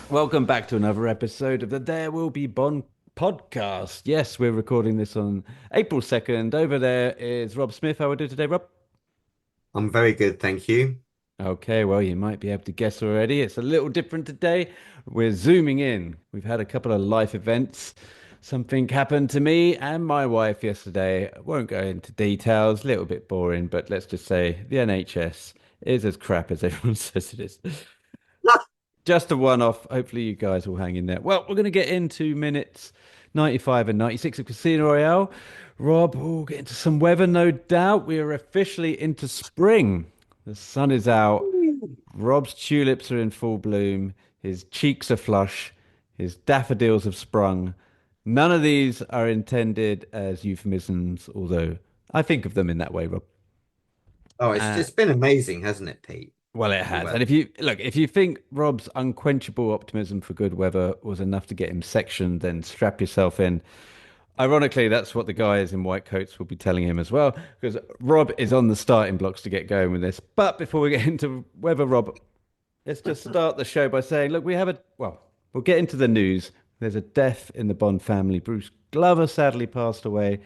Welcome back to another episode of the There Will Be Bond podcast. Yes, we're recording this on April 2nd. Over there is Rob Smith. How are we doing today, Rob? I'm very good, thank you. Okay, well, you might be able to guess already. It's a little different today. We're zooming in. We've had a couple of life events. Something happened to me and my wife yesterday. I won't go into details, a little bit boring, but let's just say the NHS is as crap as everyone says it is. Just a one off. Hopefully, you guys will hang in there. Well, we're going to get into minutes 95 and 96 of Casino Royale. Rob, we'll get into some weather, no doubt. We are officially into spring. The sun is out. Rob's tulips are in full bloom. His cheeks are flush. His daffodils have sprung. None of these are intended as euphemisms, although I think of them in that way, Rob. Oh, it's Uh, just been amazing, hasn't it, Pete? Well, it The has. And weather. if you think Rob's unquenchable optimism for good weather was enough to get him sectioned, then strap yourself in. Ironically, that's what the guys in white coats will be telling him as well, because Rob is on the starting blocks to get going with this. But before we get into weather, Rob, let's just start the show by saying, look, we'll get into the news. There's a death in the Bond family. Bruce Glover sadly passed away.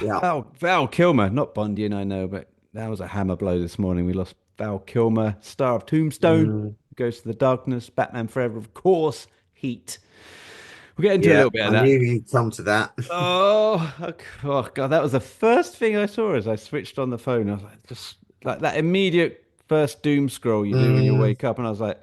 Yeah. Val Kilmer, not Bondian, I know, but that was a hammer blow this morning. We lost Val Kilmer, star of Tombstone, Mm, Goes to the Darkness, Batman Forever, of course, Heat. We'll get into a yeah, little bit of I knew that. you'd come to that. Oh God, that was the first thing I saw as I switched on the phone. I was like, just like that immediate first doom scroll you do when you Mm, wake up, and I was like,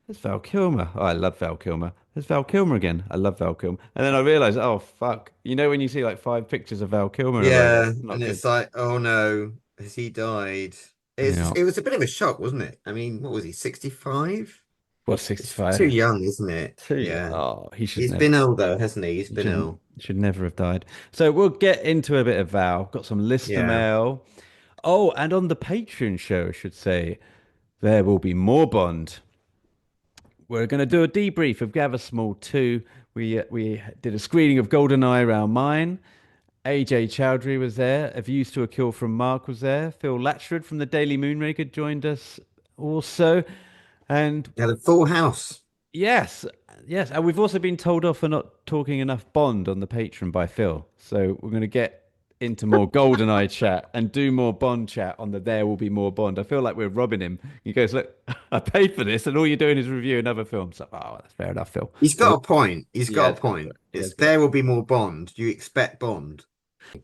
"There's Val Kilmer. Oh, I love Val Kilmer. There's Val Kilmer again. I love Val Kilmer." And then I realized, oh fuck, you know when you see like five pictures of Val Kilmer in a row, yeah, that's not and good. it's like, oh no, has he died? Yeah. It was a bit of a shock, wasn't it? I mean, what was he, 65? Well, It's too 65. young, isn't it? Too young. Yeah. Oh, he should He's never. been ill though, hasn't he? He's He been ill. should never have died. So we'll get into a bit of Val. Got some listener Yeah. mail. Oh, and on the Patreon show, I should say, there will be more Bond. We're going to do a debrief of Gather Small 2. We did a screening of GoldenEye around mine. AJ Chowdhury was there. A Views to a Kill from Mark was there. Phil Latchford from the Daily Moonraker joined us also. And He had a full house. yes, yes. And we've also been told off for not talking enough Bond on the Patreon by Phil. So we're going to get into more GoldenEye chat and do more Bond chat on the There Will Be More Bond. I feel like we're robbing him. He goes, look, I paid for this and all you're doing is reviewing other films. So, oh, that's fair enough, Phil. He's So, got a point. He's yeah, got a it's got a bit. point. Yeah, It's it's got a there bit. will be more Bond. Do you expect Bond?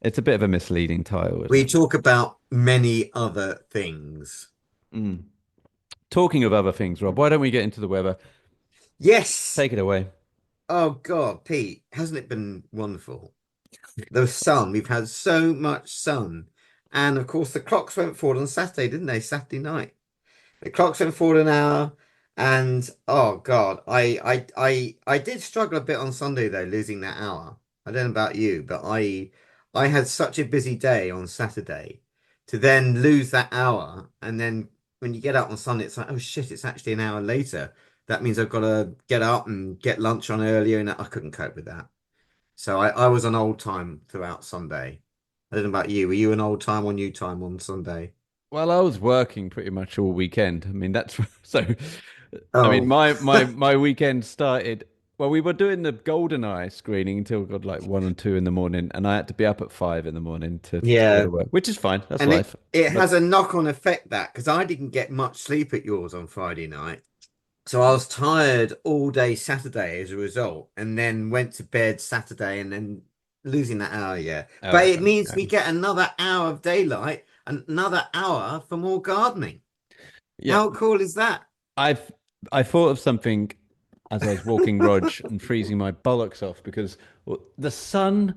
It's a bit of a misleading title, isn't We it? talk about many other things. Mm. Talking of other things, Rob, why don't we get into the weather? Yes. Take it away. Oh God, Pete, hasn't it been wonderful? The sun, we've had so much sun. And of course, the clocks went forward on Saturday, didn't they? Saturday night. The clocks went forward an hour. And oh God, I did struggle a bit on Sunday though, losing that hour. I don't know about you, but I had such a busy day on Saturday to then lose that hour. And then when you get out on Sunday, it's like, oh shit, it's actually an hour later. That means I've got to get up and get lunch on earlier, and I couldn't cope with that. So I was on old time throughout Sunday. I don't know about you. Were you an old time or new time on Sunday? Well, I was working pretty much all weekend. I mean, that's so. I mean, Oh, my weekend started. Well, we were doing the GoldenEye screening until God like 1 and 2 in the morning, and I had to be up at 5 in the morning to go to yeah. work, which is fine. That's And life. it But has a knock-on effect that because I didn't get much sleep at yours on Friday night. So I was tired all day Saturday as a result, and then went to bed Saturday and then losing that hour, yeah. But it means we get another hour of daylight and another hour for more gardening. yeah, How cool is that? I've I thought of something as I was walking Rog and freezing my bollocks off because the sun.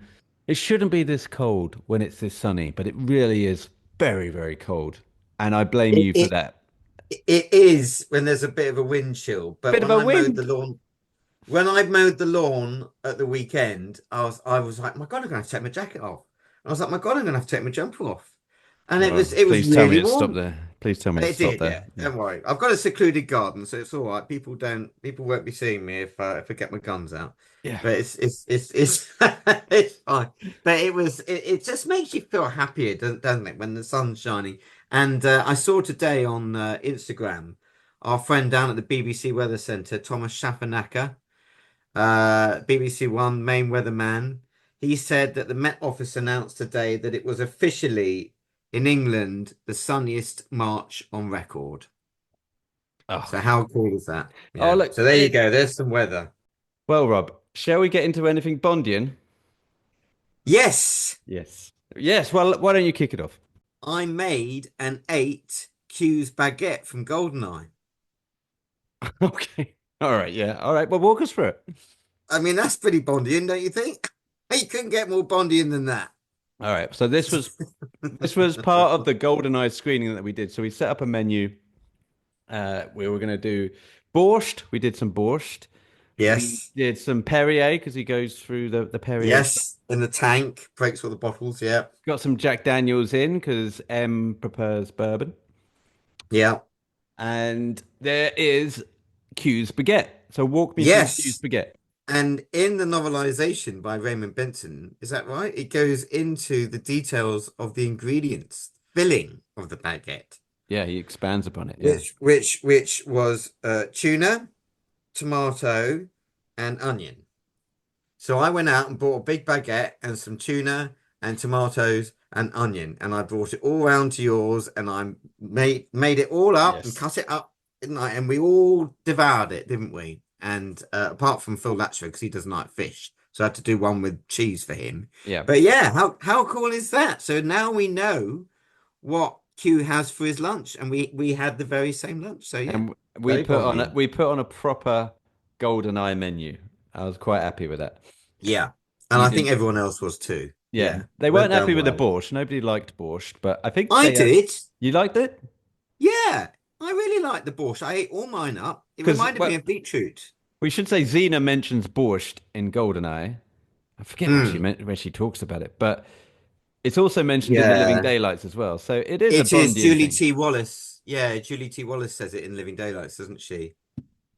It shouldn't be this cold when it's this sunny, but it really is very, very cold, and I blame It, you for it that. it is when there's a bit of a wind chill, but Bit of a wind. when I mowed the lawn at the weekend, I was like, my God, I'm gonna have to take my jacket off. I was like, my God, I'm gonna have to take my jumper off. And Oh, it was please tell me really it stopped warm. there. Please tell me it It stopped did, there. yeah. Yeah. Don't worry. I've got a secluded garden, so it's all right. People won't be seeing me if I get my guns out. Yeah. But it's it's fine. But it just makes you feel happier, doesn't it, when the sun's shining? And I saw today on Instagram, our friend down at the BBC Weather Centre, Thomas Schaffernacker, BBC One main weatherman, he said that the Met Office announced today that it was officially in England the sunniest March on record. Oh, So how cool is that? oh, Yeah. look. So there you go. There's some weather. Well, Rob, shall we get into anything Bondian? Yes, Yes. Yes. Well, why don't you kick it off? I made and ate Q's baguette from Goldeneye. Okay. All right. Yeah. All right. Well, walk us through it. I mean, that's pretty Bondian, don't you think? You couldn't get more Bondian than that. All right. So this was part of the GoldenEye screening that we did. So we set up a menu. We were going to do borscht. We did some borscht. We Yes. did some Perrier because he goes through the Perrier stuff. Yes. In the tank, breaks all the bottles. Yeah. Got some Jack Daniels in because M prefers bourbon. Yeah. And there is Q's baguette. So walk me through Q's Yes. baguette. And in the novelization by Raymond Benson, is that right? It goes into the details of the ingredients, filling of the baguette, Yeah, he expands upon it. Yeah. which was tuna, tomato, and onion. So I went out and bought a big baguette and some tuna and tomatoes and onion, and I brought it all round to yours, and I made it all up and Yes. cut it up, didn't I? And we all devoured it, didn't we? And apart from Phil Latcher, because he doesn't like fish, so I had to do one with cheese for him. Yeah. But yeah, how cool is that? So now we know what Q has for his lunch, and we had the very same lunch. So yeah, And we very put on a Bondian. we put on a proper GoldenEye menu. I was quite happy with that. Yeah, and You I think didn't. everyone else was too. Yeah. Yeah, They weren't went happy down with the well. borscht. Nobody liked borscht, but I think I they did. you liked it? Yeah, I really liked the borscht. I ate all mine up. It Because reminded me well, of beetroot. we should say Xena mentions borscht in GoldenEye. I forget where she Mm, meant where she talks about it, but it's also mentioned in the Living yeah, Daylights as well. So it is a it is Bondian Julie thing. T. Wallace. Yeah, Julie T. Wallace says it in Living Daylights, doesn't she?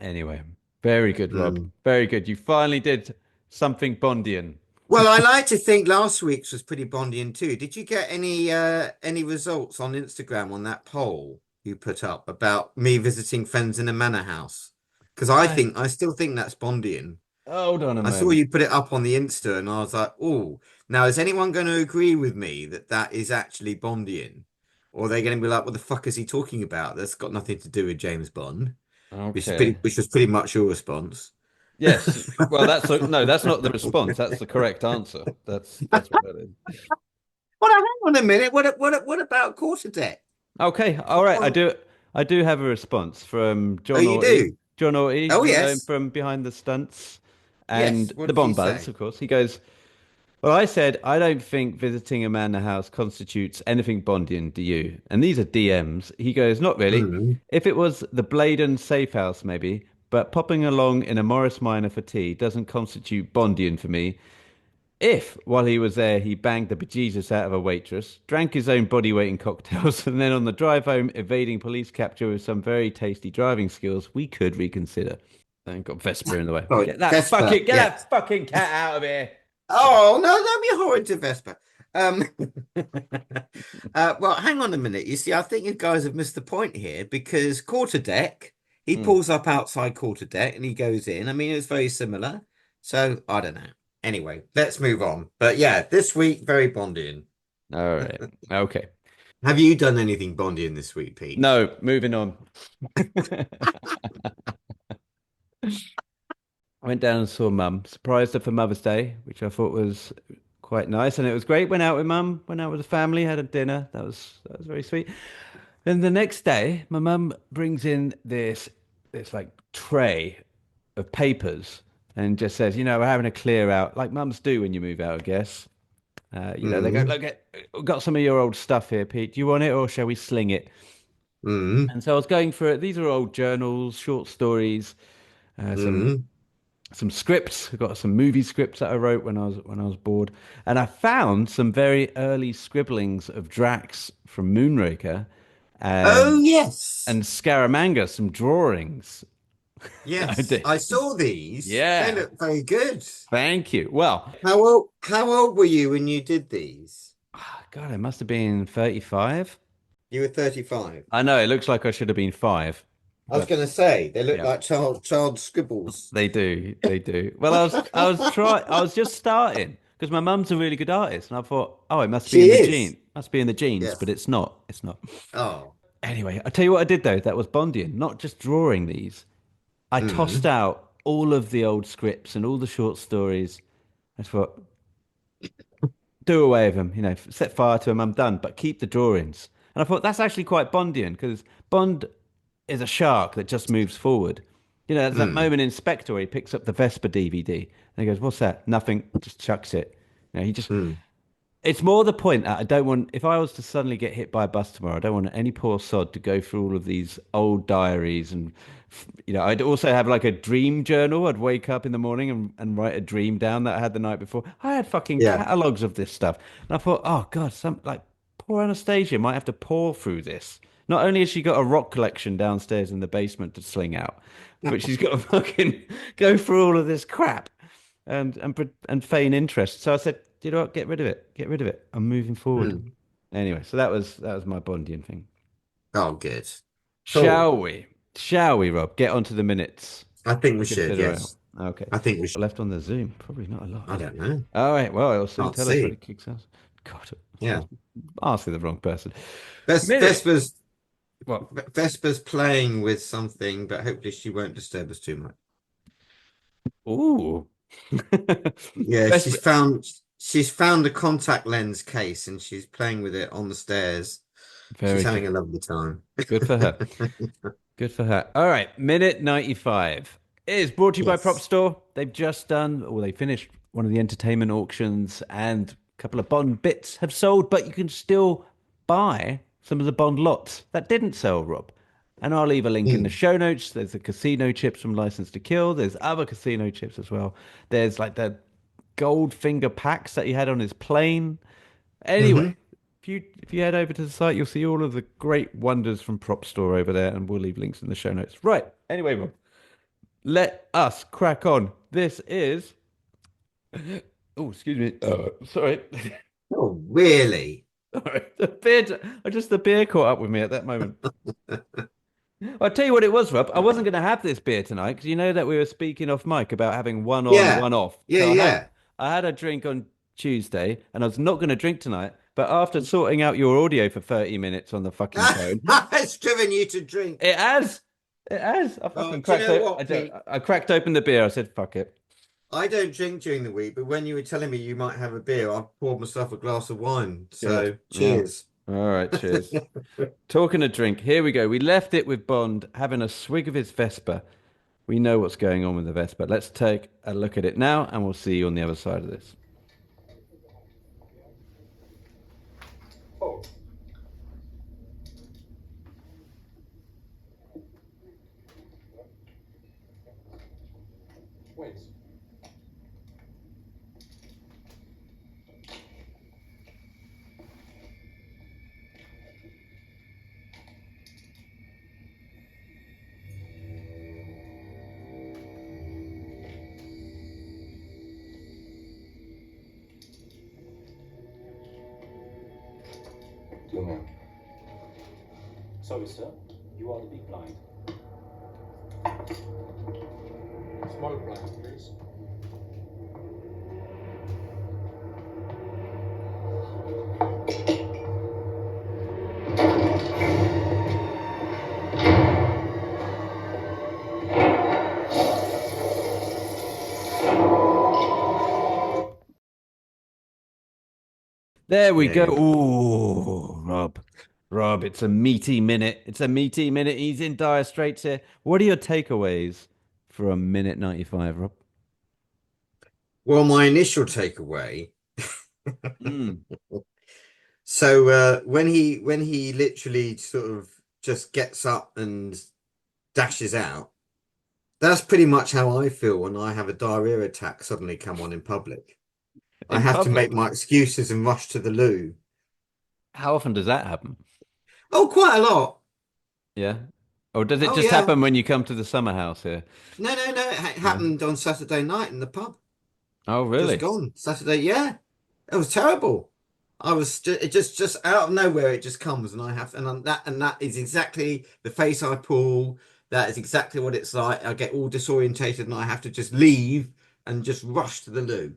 Anyway, very good, Rob. Mm. Very good. You finally did something Bondian. Well, I like to think last week's was pretty Bondian too. Did you get any results on Instagram on that poll you put up about me visiting friends in a manor house? Because I I still think that's Bondian. hold on a I saw moment. you put it up on the Insta, and I was like, "Oh, now is anyone going to agree with me that that is actually Bondian, or are they going to be like, what the fuck is he talking about? That's got nothing to do with James Bond," Okay. which was pretty much your response. Yes. Well, no, that's not the response. That's the correct answer. That's what that is. Well, hang on a minute. What about quarter deck? Okay. All right. I do have a response from Oh, John you Orty. do? John Orty, Oh, you know him yes. from Behind the Stunts Yes. and What the did he Bond Buzz, say? of course. He goes, well, I said, I don't think visiting a manor house constitutes anything Bondian, do you? And these are DMs. He goes, not really. Mm. If it was the Bladen safe house, maybe, but popping along in a Morris Minor for tea doesn't constitute Bondian for me. If, while he was there, he banged the bejesus out of a waitress, drank his own body weight in cocktails, and then on the drive home evading police capture with some very tasty driving skills, we could reconsider. And got Vesper in the way. Oh, Vesper. Get Yeah. that fucking cat out of here. Oh, no, don't be horrid to Vesper. Um, well, hang on a minute. You see, I think you guys have missed the point here because quarter deck, he Hmm. pulls up outside quarter deck and he goes in. I mean, it's very similar. So I don't know. Anyway, let's move on. But yeah, this week, very Bondian. All right. Okay. Have you done anything Bondian this week, Pete? No, moving on. I went down and saw Mum. Surprised her for Mother's Day, which I thought was quite nice, and it was great. Went out with Mum, went out with the family, had a dinner. That was very sweet. Then the next day, my mum brings in this like tray of papers and just says, we're having a clear out, like mums do when you move out, I guess. They go, Mm, look, we've got some of your old stuff here, Pete. Do you want it or shall we sling it? mm, And so I was going for it. These are old journals, short stories, uh, some mm. some scripts. I got some movie scripts that I wrote when I was bored, and I found some very early scribblings of Drax from Moonraker, Oh, and yes. Scaramanga, some drawings. I Yes. did. I saw these. They Yeah. look very good. Thank you. Well, How old were you when you did these? God, I must have been 35. You were 35. I know it looks like I should have been five. I was but going to say they look yeah, like child scribbles. they do. They do. Well, I was just starting because my mum's a really good artist, and I thought, oh, it must be She in the is. gene, must be in the genes, but Yes. it's not. It's not. Oh. Anyway, I tell you what I did though. That was Bondian, not just drawing these. I tossed Mm. out all of the old scripts and all the short stories. I thought, do away with them, set fire to them, I'm done, but keep the drawings. And I thought that's actually quite Bondian because Bond is a shark that just moves forward. There's that Mm. moment in Spectre where he picks up the Vesper DVD and he goes, "What's that?" Nothing, just chucks it. He just Mm. it's more the point that I don't want, if I was to suddenly get hit by a bus tomorrow, I don't want any poor sod to go through all of these old diaries. And, I'd also have like a dream journal. I'd wake up in the morning and write a dream down that I had the night before. I had fucking Yeah. catalogs of this stuff. And I thought, oh God, poor Anastasia might have to pour through this. Not only has she got a rock collection downstairs in the basement to sling out, but she's got to fucking go through all of this crap and feign interest. So I said, you know what? Get rid of it. Get rid of it. I'm moving forward. Mm. Anyway, so that was my Bondian thing. Oh, good. Cool. Shall we? Shall we, Rob? Get onto the minutes I think we for should. Casino Royale. Yes. Okay. I think we should. Left on the Zoom? Probably not a lot, I is it? don't know. All right. Well, it'll soon Can't tell us when see. it kicks us. God, I Yeah. was asking the wrong person. Ves Minute. Vesper's What? Vesper's playing with something, but hopefully she won't disturb us too much. Ooh. Yeah, Best. she's found a contact lens case and she's playing with it on the stairs. She's Very having good. a lovely time. Good for her. Good for her. All right, minute 95. It is brought to you by Prop Yes. Store. They've just done, or they finished one of the entertainment auctions, and a couple of Bond bits have sold, but you can still buy some of the Bond lots that didn't sell, Rob. And I'll leave a link in the Mm. show notes. There's the casino chips from License to Kill. There's other casino chips as well. There's like the Goldfinger packs that he had on his plane. Anyway, Hmm. if you head over to the site, you'll see all of the great wonders from Prop Store over there, and we'll leave links in the show notes. Right. Anyway, Rob, let us crack on. This is. Oh, excuse me. Sorry. Oh, really? Sorry. The beer caught up with me at that moment. I'll tell you what it was, Rob. I wasn't going to have this beer tonight because you know that we were speaking off mic about having one on, Yeah. one off. Yeah, So yeah. I had a drink on Tuesday, and I was not going to drink tonight. But after sorting out your audio for 30 minutes on the fucking phone, It's driven you to drink. it has, it has. Oh, do you know what, Pete? I cracked open the beer. I said, "Fuck it." I don't drink during the week, but when you were telling me you might have a beer, I poured myself a glass of wine. Good. So Yeah. cheers. All right. Cheers. Talking a drink. Here we go. We left it with Bond having a swig of his Vesper. We know what's going on with the Vesper. Let's take a look at it now, and we'll see you on the other side of this. Oh, wait. Dear ma'am. Sorry, sir. You are the big blind. Small blind, please. There we There go. you go. Ooh, Rob. Rob, it's a meaty minute. It's a meaty minute. He's in dire straits here. What are your takeaways for a minute 95, Rob? Well, my initial takeaway. Mm. So when he literally sort of just gets up and dashes out, that's pretty much how I feel when I have a diarrhea attack suddenly come on in public. I In have to public. make my excuses and rush to the loo. How often does that happen? Oh, quite a lot. Yeah. Or does it Oh just yeah. happen when you come to the summer house here? No, no, no. It No. happened on Saturday night in the pub. Oh, Just really? gone. Saturday, yeah. It was terrible. It just out of nowhere it just comes and I have and that is exactly the face I pull, That is exactly what it's like. I get all disorientated and I have to just leave and just rush to the loo.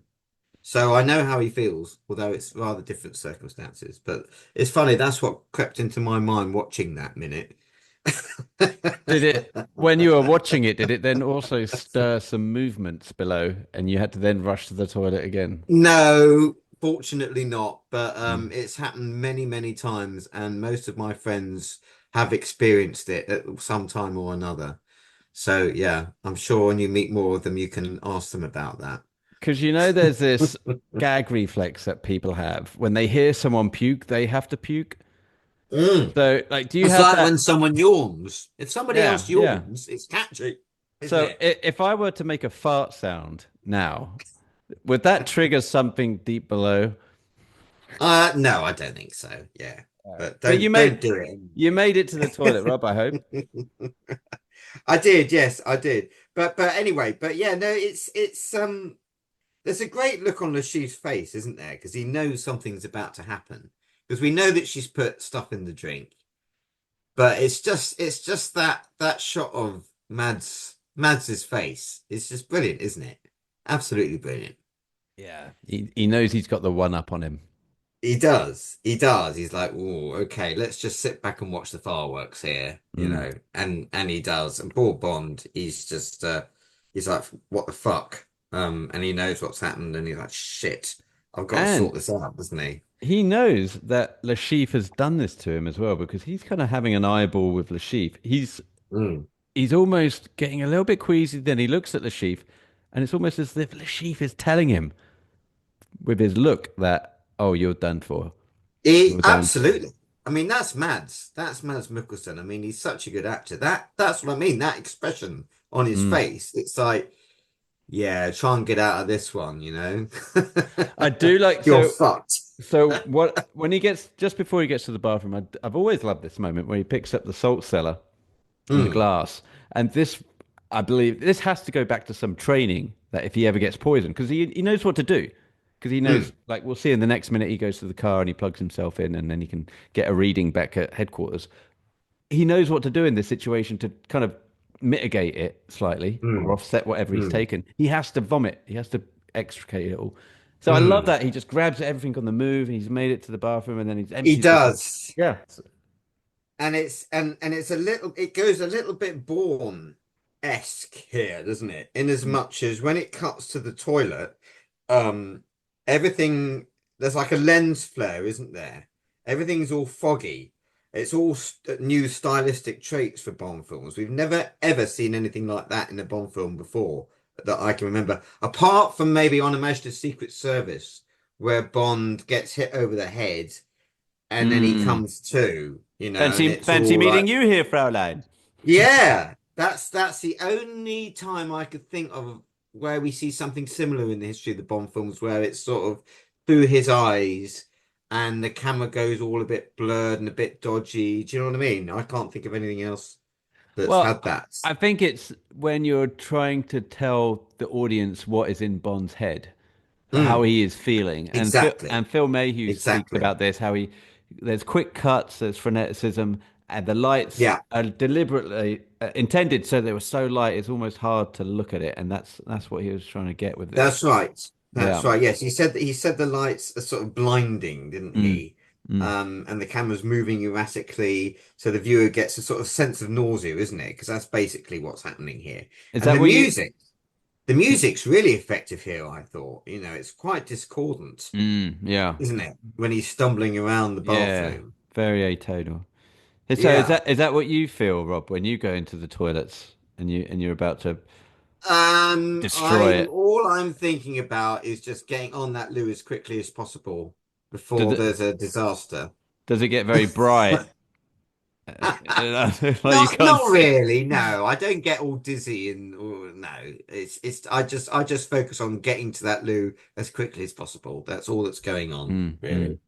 So I know how he feels, although it's rather different circumstances. But it's funny, that's what crept into my mind watching that minute. Did it, when you were watching it, did it then also stir some movements below and you had to then rush to the toilet again? No, fortunately not. But Mm. it's happened many, many times, and most of my friends have experienced it at some time or another. So yeah, I'm sure when you meet more of them, you can ask them about that. Because you know, there's this gag reflex that people have. When they hear someone puke, they have to puke. Mm. So, like, do you It's have like that? when someone yawns. If somebody Yeah, else yeah. yawns, it's catchy, isn't So, it? if I were to make a fart sound now, would that trigger something deep below? No, I don't think so. Yeah, but But don't do it. you made it to the toilet, Rob, I hope. I did, yes, I did. But anyway, but yeah, no, it's there's a great look on Lashif's face, isn't there? Because he knows something's about to happen. Because we know that she's put stuff in the drink, but it's just that shot of Mads's face. It's just brilliant, isn't it? Absolutely brilliant. Yeah. He knows he's got the one up on him. He does. He does. He's like, oh, okay, let's just sit back and watch the fireworks here, Mm. And he does. And poor Bond, he's like, what the fuck? And he knows what's happened, and he's like, shit, I've got to sort And this out, doesn't he? he knows that Lashif has done this to him as well because he's kind of having an eyeball with Lashif. Mm. He's almost getting a little bit queasy. Then he looks at Lashif, and it's almost as if Lashif is telling him with his look that, "Oh, you're done for. He You're done for." absolutely. I mean, that's Mads. That's Mads Mikkelsen. I mean, he's such a good actor. That's what I mean. That expression on his Mm. face. It's like, yeah, try and get out of this one. I do like You're so. fucked. So what when he gets just before he gets to the bathroom, I've always loved this moment where he picks up the salt cellar and the Mm, glass, and this I believe this has to go back to some training that if he ever gets poisoned, because he knows what to do, because he knows mm, like we'll see in the next minute he goes to the car and he plugs himself in and then he can get a reading back at headquarters. He knows what to do in this situation to kind of mitigate it slightly or mm, offset whatever he's mm, taken. He has to vomit. He has to extricate it all. So I love mm. that he just grabs everything on the move. He's made it to the bathroom and then he He empties the. does. Yeah. And it's a little it goes a little bit Bourne-esque here, doesn't it? In as much as when it cuts to the toilet, um everything there's like a lens flare, isn't there? Everything's all foggy. It's all new stylistic traits for Bond films. We've never ever seen anything like that in a Bond film before that I can remember, apart from maybe on Imaginative Secret Service, where Bond gets hit over the head and then he Mm. comes to, and Fancy, it's fancy all like, meeting you here, Fraulein. yeah, that's the only time I could think of where we see something similar in the history of the Bond films, where it's sort of through his eyes and the camera goes all a bit blurred and a bit dodgy. Do you know what I mean? I can't think of anything else that's Well, had that. I think it's when you're trying to tell the audience what is in Bond's head, how Mm, he is feeling, exactly, and Phil Mayhew speaks exactly. about this. How he there's quick cuts, there's freneticism, and the lights Yeah, are deliberately intended so they were so light it's almost hard to look at it, and that's what he was trying to get with this. that's right. That's Yeah. right. Yes, he said the lights are sort of blinding, didn't Mm, he? mm. And the camera's moving erratically, so the viewer gets a sort of sense of nausea, isn't it? Because that's basically what's happening here. Is And that the what you? music, the music's really effective here, I thought. It's quite discordant, Yeah. isn't it? When he's stumbling around the Yeah. bathroom. Very atonal. So Yeah. is that what you feel, Rob, when you go into the toilets and you're about to destroy I'm it? all I'm thinking about is just getting on that loo as quickly as possible Does before there's a disaster. it get very bright? Like you can't Not see. really. No, I don't get all dizzy and no. It's I just focus on getting to that loo as quickly as possible. That's all that's going on, Mm, mm. really,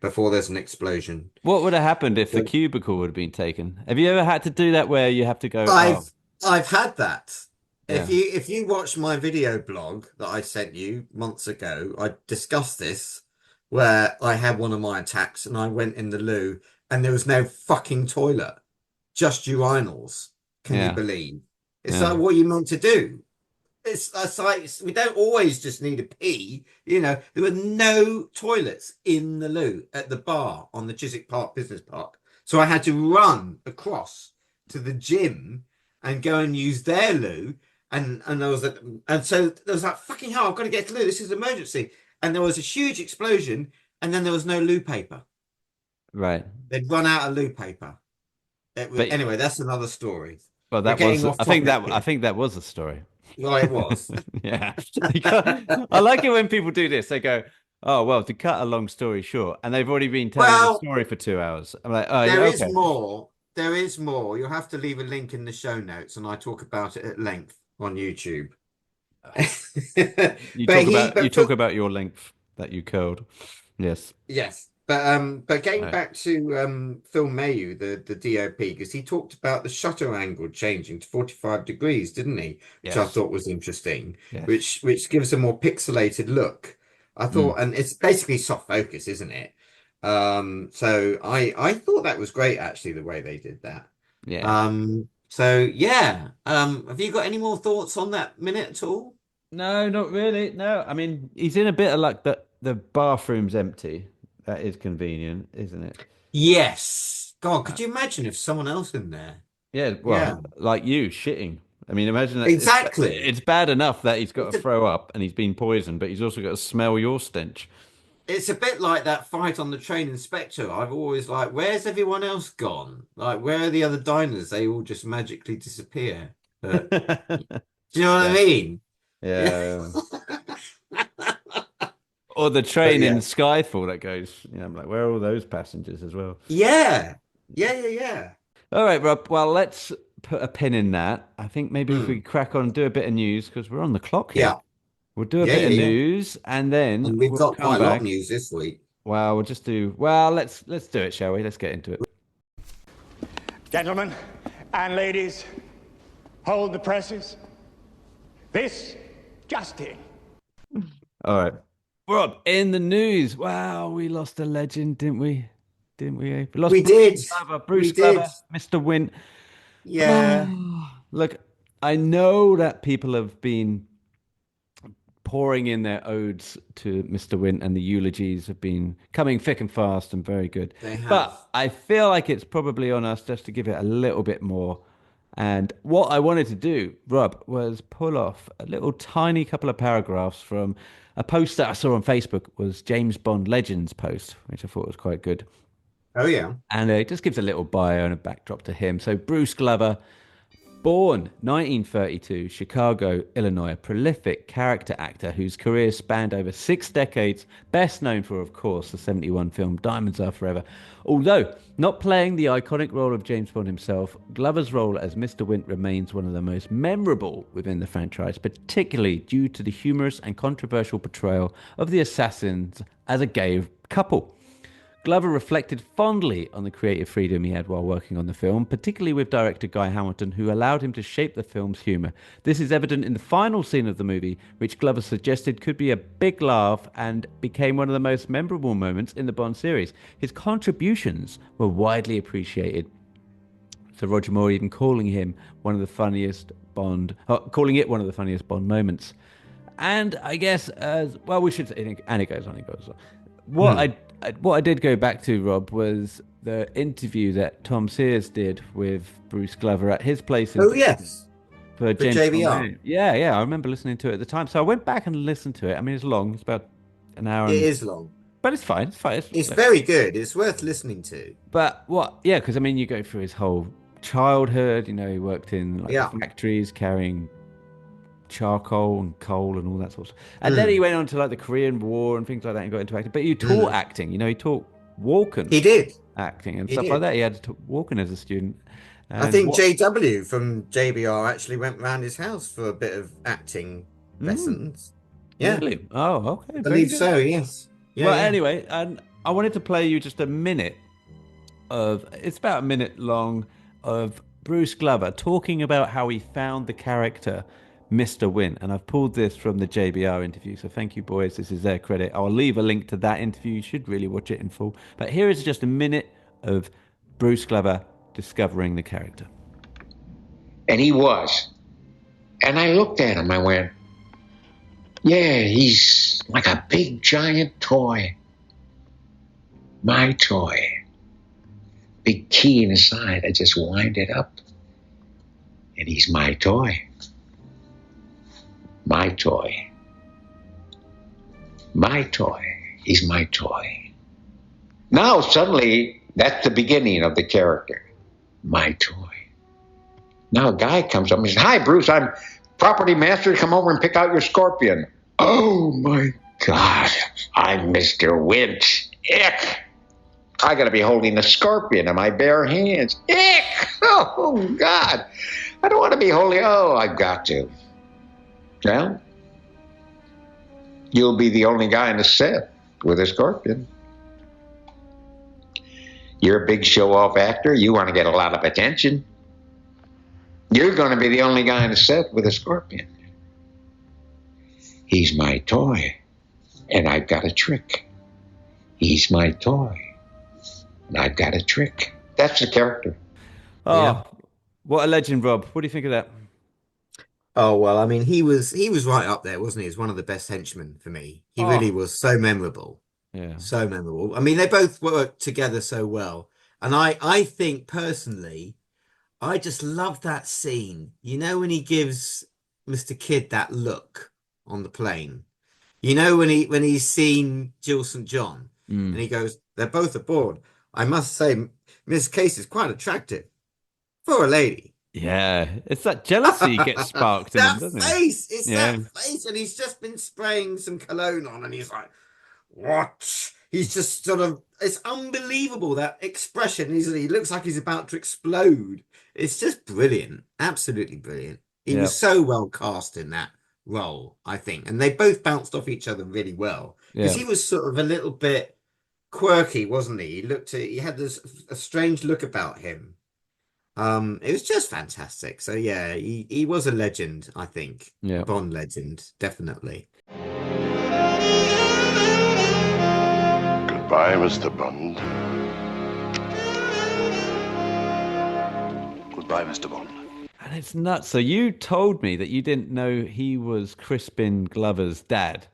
before there's an explosion. What would have happened if the So cubicle would have been taken? Have you ever had to do that where you have to go, oh, I've had that. If yeah. you watch my video blog that I sent you months ago, I discussed this where I had one of my attacks and I went in the loo and there was no fucking toilet, just urinals. Can you Yeah. believe? It's Yeah. like what you meant to do. It's like we don't always just need a pee. There were no toilets in the loo at the bar on the Chiswick Park Business Park. So I had to run across to the gym and go and use their loo. And there was and so there was like fucking hell, I've got to get to the loo. This is an emergency. And there was a huge explosion, and then there was no loo paper. Right. They'd run out of loo paper. But Anyway, that's another story. well, We're that was getting off I think topic that I here. think that was a story. Well, it was. Yeah. I like it when people do this. They go, "Oh, well, to cut a long story short," and they've already been telling the Well, story for 2 hours. I'm like, "Oh, yeah, there is okay." more. There is more. You'll have to leave a link in the show notes, and I talk about it at length on YouTube. You But talk he, about you but for, talk about your length that you curled. Yes. yes, but getting Right. back to Phil Mayhew, the DOP, because he talked about the shutter angle changing to 45 degrees, didn't he? Which I Yes. thought was interesting, Yes. which gives a more pixelated look. I Mm. thought, and it's basically soft focus, isn't it? So I thought that was great actually, the way they did that. Yeah. So yeah. Have you got any more thoughts on that minute at all? No, not really. No, I mean he's in a bit of luck that the bathroom's empty. That is convenient, isn't it? Yes. God, Uh, could you imagine if someone else in there? yeah, Yeah, well, like you shitting. I mean, imagine that exactly. it's bad enough that he's got It's to a throw up and he's been poisoned, but he's also got to smell your stench. it's a bit like that fight on the train inspector. I've always like, where's everyone else gone? Like, where are the other diners? They all just magically disappear. But do you know what I Yeah. mean? Yeah. Yeah. Or the But train in yeah. Skyfall that goes, I'm like, where are all those passengers as well? Yeah. Yeah, yeah, yeah. All right, Rob. Well, let's put a pin in that. I think maybe if we Mm. crack on, do a bit of news because we're on the clock here. Yeah. We'll do a Yeah, bit yeah, of yeah. news and then And we've we'll got come quite a lot of back. news this week. Well, we'll just do, well, let's do it, shall we? Let's get into it. Gentlemen and ladies, hold the presses. This just in. All right. Rob, in the news. Wow, we lost a legend, didn't we? Didn't we? We lost We did. Bruce We did. Glover, Mr. Wint. Yeah. Oh, look, I know that people have been pouring in their odes to Mr. Wint, and the eulogies have been coming thick and fast and very good. They have. But I feel like it's probably on us just to give it a little bit more. And what I wanted to do, Rob, was pull off a little tiny couple of paragraphs from a post that I saw on Facebook was James Bond Legends post, which I thought was quite good. Oh yeah. And it just gives a little bio and a backdrop to him. So Bruce Glover, born 1932, Chicago, Illinois, a prolific character actor whose career spanned over 6 decades, best known for, of course, the 71 film Diamonds Are Forever. Although not playing the iconic role of James Bond himself, Glover's role as Mr. Wint remains one of the most memorable within the franchise, particularly due to the humorous and controversial portrayal of the assassins as a gay couple. Glover reflected fondly on the creative freedom he had while working on the film, particularly with director Guy Hamilton, who allowed him to shape the film's humour. This is evident in the final scene of the movie, which Glover suggested could be a big laugh and became one of the most memorable moments in the Bond series. His contributions were widely appreciated. So Roger Moore even calling him one of the funniest calling it one of the funniest Bond moments. And I guess, well, we should say, and it goes on, it goes on. What Hmm. what I did go back to, Rob, was the interview that Tom Sears did with Bruce Glover at his place in Oh yes. for For James JBR. Bond. Yeah, yeah, I remember listening to it at the time. So I went back and listened to it. I mean, it's long; it's about an hour, It and is long. but it's fine. It's fine. It's very good. It's worth listening to. But what? Yeah, because I mean, you go through his whole childhood. He worked in like the Yeah. factories carrying charcoal and coal and all that sort of stuff. And then he Mm. went on to like the Korean War and things like that and got into acting. But he taught Mm. acting, he taught Walken He did. acting and He stuff like did. that. He had to Walken as a student. I And think what? JW from JBR actually went round his house for a bit of acting Mm, lessons. Yeah, really? Oh, I okay. Very believe good. so. Yes. Yeah, Well, yeah. anyway, and I wanted to play you just a minute it's about a minute long of Bruce Glover talking about how he found the character Mr. Wint. And I've pulled this from the JBR interview. So thank you, boys. This is their credit. I'll leave a link to that interview. You should really watch it in full. But here is just a minute of Bruce Glover discovering the character. And he was. And I looked at him. I went, yeah, he's like a big giant toy. My toy. Big key in his side. I just wind it up. And he's my toy. My toy. My toy. He's my toy. Now, suddenly, that's the beginning of the character. My toy. Now, a guy comes up and says, hi, Bruce, I'm property master. Come over and pick out your scorpion. Oh, my God. I'm Mr. Winch. Ick. I got to be holding a scorpion in my bare hands. Ick. Oh, God. I don't want to be holding. Oh, I've got to. Well, you'll be the only guy in the set with a scorpion. You're a big show-off actor. You want to get a lot of attention. You're going to be the only guy in the set with a scorpion. He's my toy, and I've got a trick. He's my toy, and I've got a trick. That's the character. Oh, Yeah. what a legend, Rob. What do you think of that? Oh well, I mean, he was right up there, wasn't he? He's one of the best henchmen for me. He Oh. really was so memorable. Yeah. So memorable. I mean, they both worked together so well. And I think personally, I just love that scene. You know, when he gives Mr. Kidd that look on the plane. You know, when he's seen Jill St. John and he goes, they're both aboard. I must say, Miss Case is quite attractive for a lady. Yeah, it's that jealousy gets sparked in him, doesn't it? It's Yeah. that face, and he's just been spraying some cologne on, and he's like, "What?" He's just sort of, it's unbelievable, that expression. He looks like he's about to explode. It's just brilliant, absolutely brilliant. He was so well cast in that role, I think, and they both bounced off each other really well because Yeah. he was sort of a little bit quirky, wasn't he? He had this a strange look about him. It was just fantastic. So yeah, he was a legend, I think. Yeah. Bond legend, definitely. Goodbye, Mr. Bond. Goodbye, Mr. Bond. And it's nuts. So you told me that you didn't know he was Crispin Glover's dad.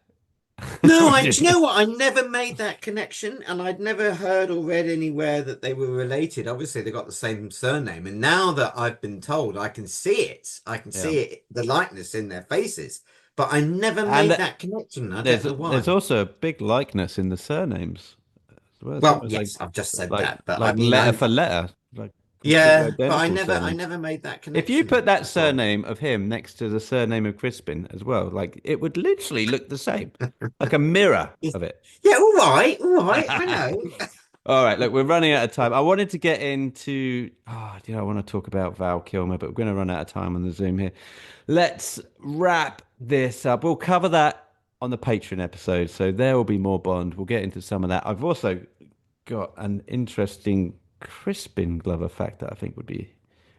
No, do you know what? I never made that connection, and I'd never heard or read anywhere that they were related. Obviously, they got the same surname, and now that I've been told, I can see it. I can see it, the likeness in their faces, but I never made that connection. I don't know why. There's also a big likeness in the surnames as well. It's Well, almost yes, I've just said like, that, but like I mean, letter for letter. Like yeah, completely but I identical never surnames. made that connection. If you put that That's all. surname of him next to the surname of Crispin as well, like it would literally look the same, like a mirror of it. Yeah, all right, I know. All right, look, we're running out of time. I wanted to get into, I want to talk about Val Kilmer, but we're going to run out of time on the Zoom here. Let's wrap this up. We'll cover that on the Patreon episode, so there will be more Bond. We'll get into some of that. I've also got an interesting Crispin Glover fact that I think would be,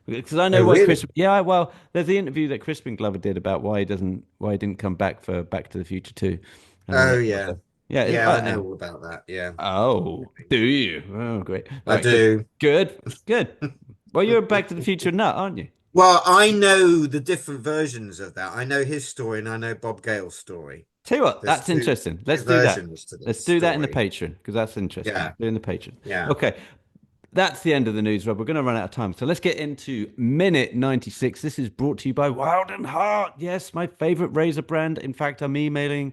because I know really? Crispin. Yeah, well, there's the interview that Crispin Glover did about why he didn't come back for Back to the Future 2. Oh yeah. Yeah, I know all about that. Yeah. Oh, do you? Oh, great. I Right, do. Good. Well, you're a Back to the Future nut, aren't you? Well, I know the different versions of that. I know his story and I know Bob Gale's story. Tell you what, There's that's two interesting. Let's do that. versions to this Let's do that in the story. Patreon because that's interesting. Yeah. Do it in the Patreon. Yeah. Okay. That's the end of the news, Rob. We're going to run out of time. So let's get into minute 96. This is brought to you by Wild and Heart. Yes, my favorite razor brand. In fact, I'm emailing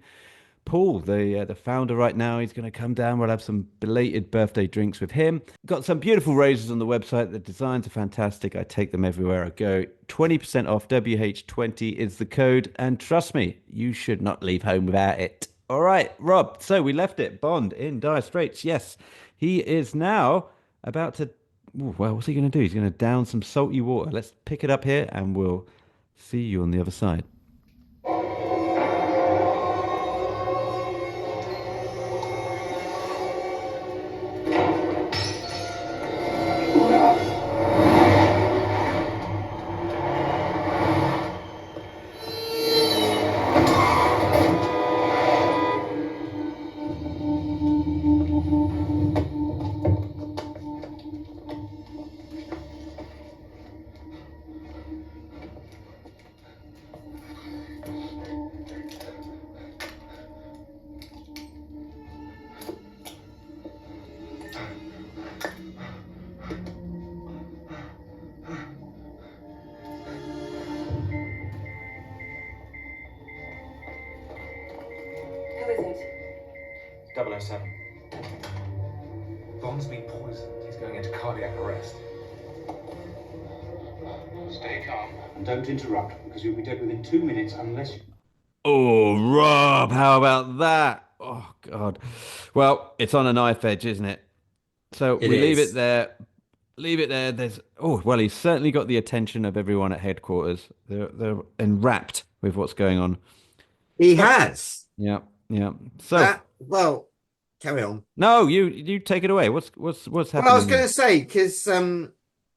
Paul, the founder right now. He's going to come down. We'll have some belated birthday drinks with him. Got some beautiful razors on the website. The designs are fantastic. I take them everywhere I go. 20% off. WH20 is the code. And trust me, you should not leave home without it. All right, Rob. So we left it. Bond in dire straits. Yes, he is now about to, well, what's he going to do? He's going to down some salty water. Let's pick it up here and we'll see you on the other side. 107. Bond's been poisoned. He's going into cardiac arrest. Stay calm. And don't interrupt, because you'll be dead within 2 minutes unless you... Oh, Rob, how about that? Oh, God. Well, it's on a knife edge, isn't it? So It we leave it is. there. Leave it there. Well, he's certainly got the attention of everyone at headquarters. They're enwrapped with what's going on. He So, has. yeah, yeah. So, Well, carry on. no, you take it away. What's Well, I was happening going here? to say, because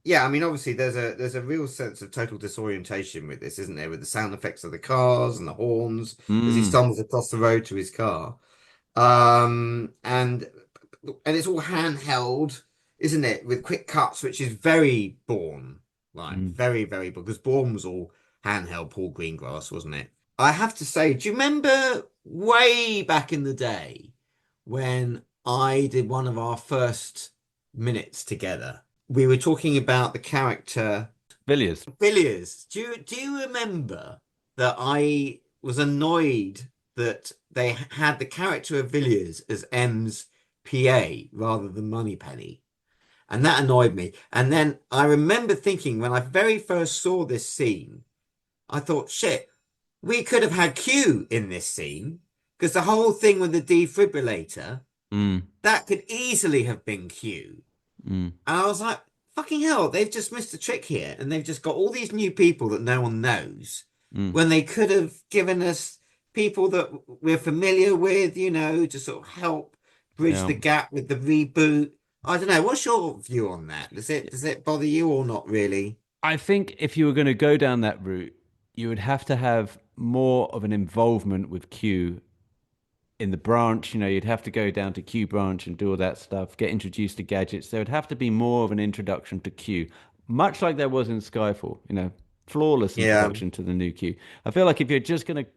yeah, I mean, obviously, there's a real sense of total disorientation with this, isn't there? With the sound effects of the cars and the horns as he Mm, stumbles across the road to his car. And it's all handheld, isn't it? With quick cuts, which is very Bourne, like mm. very, very because Bourne was all handheld, Paul Greengrass, wasn't it? I have to say, do you remember way back in the day when I did one of our first minutes together? We were talking about the character Villiers. Villiers. Do you remember that I was annoyed that they had the character of Villiers as M's PA rather than Moneypenny? And that annoyed me. And then I remember thinking when I very first saw this scene, I thought, shit, we could have had Q in this scene because the whole thing with the defibrillator, Mm, that could easily have been Q. mm, And I was like, fucking hell, they've just missed a trick here. And they've just got all these new people that no one knows mm. when they could have given us people that we're familiar with, to sort of help bridge Yeah. the gap with the reboot. I don't know. What's your view on that? Does it bother you or not really? I think if you were going to go down that route, you would have to have more of an involvement with Q in the branch. You'd have to go down to Q branch and do all that stuff, get introduced to gadgets. There would have to be more of an introduction to Q, much like there was in Skyfall, flawless Yeah. introduction to the new Q. I feel like if you're just going to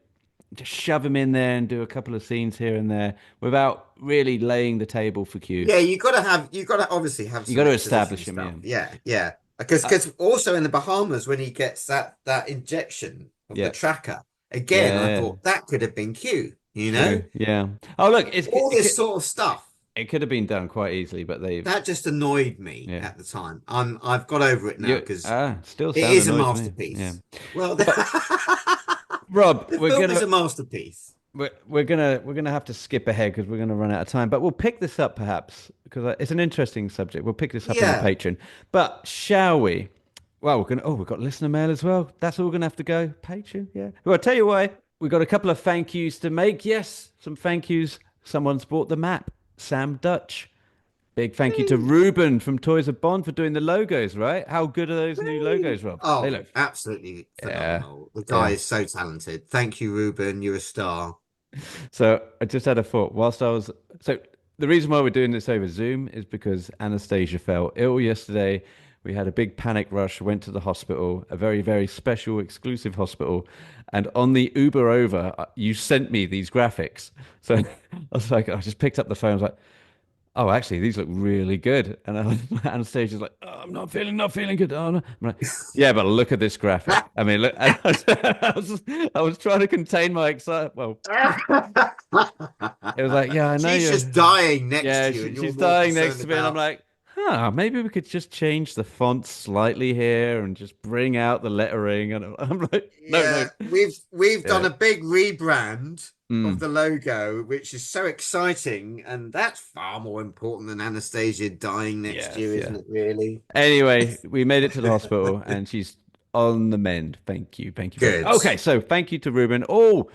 just shove him in there and do a couple of scenes here and there without really laying the table for Q, Yeah, you got to obviously have you got some to exposition establish him, stuff. yeah. Yeah, yeah. Because also in the Bahamas when he gets that injection of the Yeah. tracker, again, I Yeah. thought that could have been Q. True. Yeah. Oh, look, All this sort of stuff. it could have been done quite easily, but they've That just annoyed me yeah. at the time. I've got over it now You because still it sound is a annoyed to me. Yeah. masterpiece. Well, Rob, the film is a masterpiece. we're gonna have to skip ahead because we're gonna run out of time. But we'll pick this up perhaps because it's an interesting subject. We'll pick this up on the Yeah. Patreon. But shall we? Well, we've got listener mail as well. That's all gonna have to go. Patreon, yeah. Well, I'll tell you why. We've got a couple of thank yous to make. Yes, some thank yous. Someone's bought the map. Sam Dutch. Big thank you to Ruben from Toys of Bond for doing the logos, right? How good are those new logos, Rob? They Oh, look absolutely yeah. phenomenal. The guy Yeah. is so talented. Thank you, Ruben. You're a star. So I just had a thought so the reason why we're doing this over Zoom is because Anastasia fell ill yesterday. We had a big panic rush, went to the hospital, a very, very special, exclusive hospital. And on the Uber over, you sent me these graphics. So I was like, I just picked up the phone. I was like, oh, actually, these look really good. And Anastasia's like, oh, I'm not feeling good. Oh, no. I'm like, yeah, but look at this graphic. I mean, look, I was trying to contain my excitement. Well, it was like, yeah, I know She's you're. just dying next Yeah, to you, and you're she's more dying next concerned to me, and I'm about. like, maybe we could just change the font slightly here and just bring out the lettering. And I'm like, no, Yeah, no. we've done Yeah. a big rebrand of Mm. the logo, which is so exciting, and that's far more important than Anastasia dying next Yes, year, yeah. isn't it? Really? Anyway, we made it to the hospital, and she's on the mend. Thank you, very Good. Okay, so thank you to Ruben. Oh,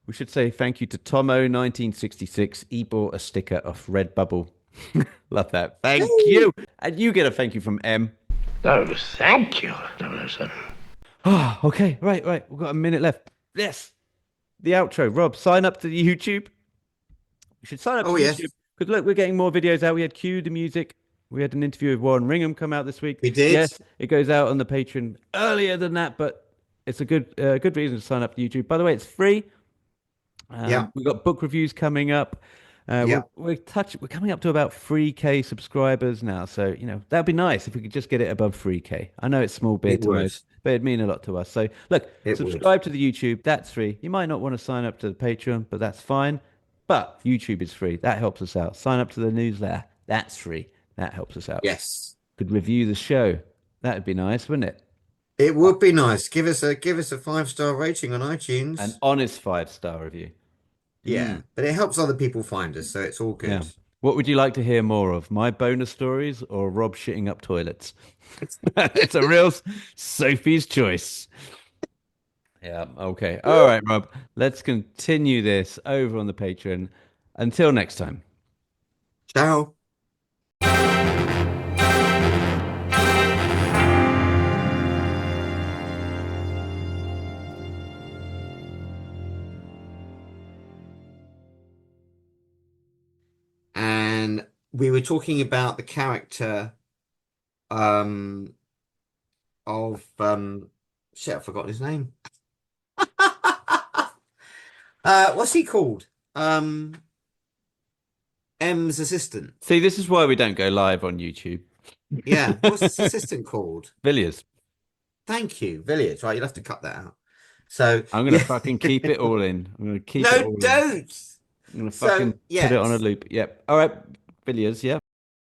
we should say thank you to Tomo 1966. He bought a sticker off Redbubble. Love that. Thank you. And you get a thank you from M. Oh, thank you, 007. Oh, okay. Right. We've got a minute left. Yes. The outro. Rob, sign up to the YouTube. You should sign up Oh to yes, YouTube. Because look, we're getting more videos out. We had Q, the music. We had an interview with Warren Ringham come out this week. we did. Yes, it goes out on the Patreon earlier than that, but it's a good reason to sign up to YouTube. By the way, it's free. Yeah. We've got book reviews coming up. Yeah. We're coming up to about 3K subscribers now. So, that'd be nice if we could just get it above 3K. I know it's small beer It to would. most, but it'd mean a lot to us. So, look, It subscribe to the YouTube. That's free. You might not want to sign up to the Patreon, but that's fine. But YouTube is free. That helps us out. Sign up to the newsletter. That's free. That helps us out. Yes. Could review the show. That'd be nice, wouldn't it? It would be nice. Give us a 5-star rating on iTunes. An honest 5-star review. Yeah, but it helps other people find us, so it's all good. Yeah. What would you like to hear more of? My bonus stories or Rob shitting up toilets? It's a real Sophie's choice. Yeah. Okay. All right, Rob. Let's continue this over on the Patreon. Until next time. Ciao. And we were talking about the character um of shit, I've forgotten his name. What's he called? M's assistant. See, this is why we don't go live on YouTube. Yeah, what's his assistant called? Villiers. Thank you, Villiers. Right, you'll have to cut that out. So I'm gonna fucking keep it all in. I'm gonna keep it all no, in. don't. I'm gonna So, fucking put it on a yes. loop. Yep. All right, Villiers. Yeah.